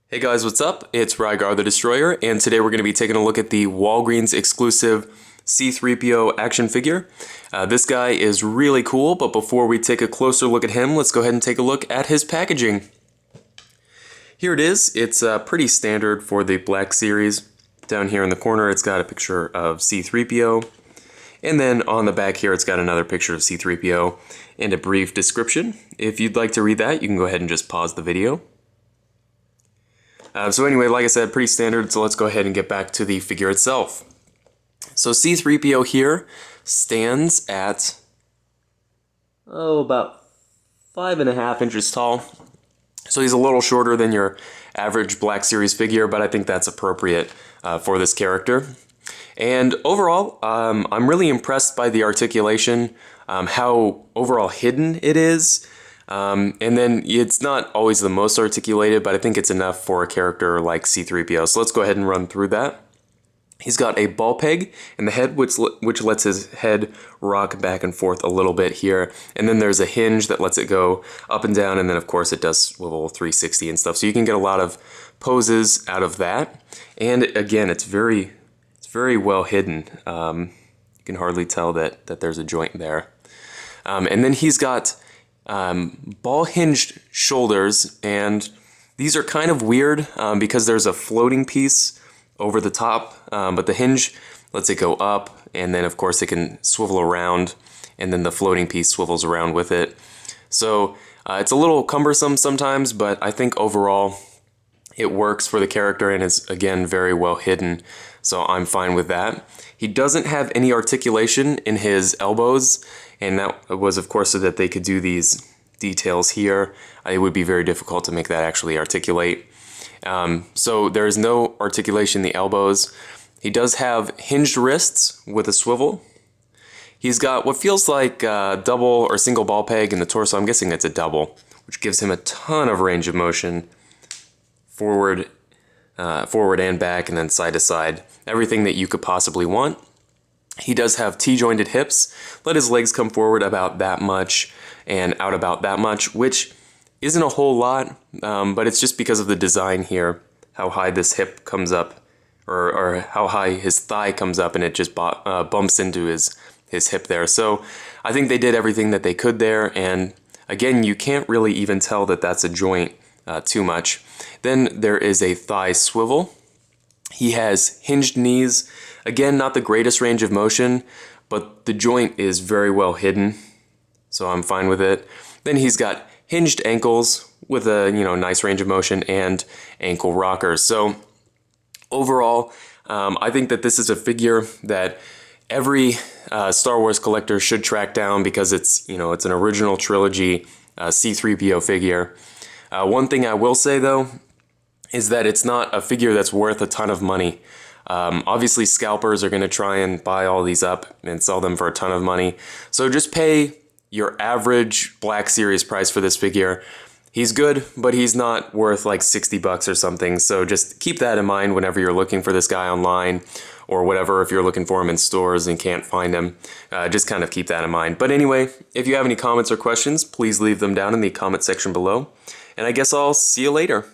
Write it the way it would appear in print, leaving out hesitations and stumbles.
Hey guys, what's up? It's Rygar the Destroyer, and today we're going to be taking a look at the Walgreens Exclusive C-3PO action figure. This guy is really cool, but before we take a closer look at him, let's go ahead and take a look at his packaging. Here it is. It's pretty standard for the Black Series. Down here in the corner, it's got a picture of C-3PO, and then on the back here, it's got another picture of C-3PO and a brief description. If you'd like to read that, you can go ahead and just pause the video. So anyway, like I said, pretty standard, so let's go ahead and get back to the figure itself. So C-3PO here stands at, about 5.5 inches tall. So he's a little shorter than your average Black Series figure, but I think that's appropriate for this character. And overall, I'm really impressed by the articulation, how overall hidden it is. And then it's not always the most articulated, but I think it's enough for a character like C-3PO. So let's go ahead and run through that. He's got a ball peg in the head, which lets his head rock back and forth a little bit here. And then there's a hinge that lets it go up and down, and then of course it does swivel 360 and stuff. So you can get a lot of poses out of that. And again, it's very well hidden. You can hardly tell that there's a joint there. And then he's got ball-hinged shoulders, and these are kind of weird because there's a floating piece over the top, but the hinge lets it go up, and then of course it can swivel around, and then the floating piece swivels around with it. So it's a little cumbersome sometimes, but I think overall it works for the character and is again very well hidden, so I'm fine with that. He doesn't have any articulation in his elbows, and that was of course so that they could do these details here. It would be very difficult to make that actually articulate. So there is no articulation in the elbows. He does have hinged wrists with a swivel. He's got what feels like a double or single ball peg in the torso. I'm guessing it's a double, which gives him a ton of range of motion forward and back, and then side to side. Everything that you could possibly want. He does have T-jointed hips. Let his legs come forward about that much and out about that much, which isn't a whole lot, but it's just because of the design here, how high this hip comes up, or how high his thigh comes up, and it just bumps into his hip there. So I think they did everything that they could there, and again, you can't really even tell that that's a joint too much. Then there is a thigh swivel. He has hinged knees. Again, not the greatest range of motion, but the joint is very well hidden, so I'm fine with it. Then he's got hinged ankles with a nice range of motion and ankle rockers. So overall, I think that this is a figure that every Star Wars collector should track down because it's it's an original trilogy C-3PO figure. One thing I will say though is that it's not a figure that's worth a ton of money. Obviously scalpers are going to try and buy all these up and sell them for a ton of money. So just pay your average Black Series price for this figure. He's good, but he's not worth like 60 bucks or something. So just keep that in mind whenever you're looking for this guy online or whatever. If you're looking for him in stores and can't find him, just kind of keep that in mind. But anyway, if you have any comments or questions, please leave them down in the comment section below. And I guess I'll see you later.